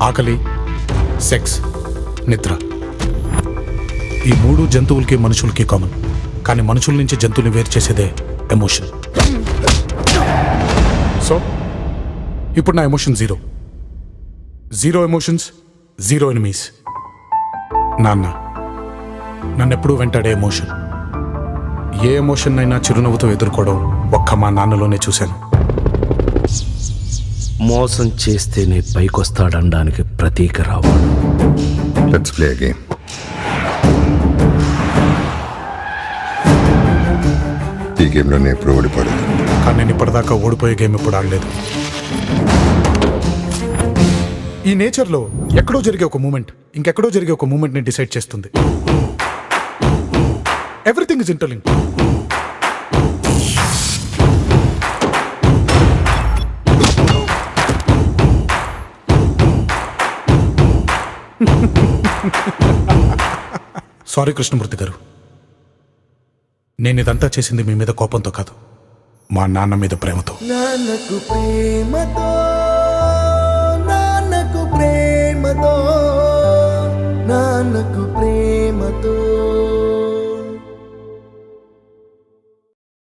ఆకలి, సెక్స్, నిద్ర. ఈ 3 జంతువులకి మనుషులకి కామన్. కానీ మనుషుల నుంచి జంతువుని వేరు చేసేదే ఎమోషన్. సో ఇప్పుడు నా emotion zero emotions, zero enemies. నాన్న నన్నెప్పుడూ వెంటాడే ఎమోషన్. ఏ ఎమోషన్ అయినా చిరునవ్వుతో ఎదుర్కోవడం ఒక్క మా నాన్నలోనే చూశాను. మోసం చేస్తేనే పైకొస్తాడనడానికి ప్రతీక రావాడు. Let's play a game. ఈ గేమ్లో నేను ఎప్పుడు ఓడిపోలేదు. కానీ నేను ఇప్పటిదాకా ఓడిపోయే గేమ్ ఎప్పుడు ఆడలేదు. ఈ నేచర్లో ఎక్కడో జరిగే ఒక మూమెంట్ ఇంకెక్కడో జరిగే ఒక మూమెంట్ని డిసైడ్ చేస్తుంది. Everything is interlink. Sorry Krishnamurthy గారు, నేను ఇదంతా చేసింది మీ మీద కోపంతో కాదు, మా నాన్న మీద ప్రేమతో. నాన్నకు ప్రేమతో, నాన్నకు ప్రేమతో, నాన్నకు ప్రేమతో.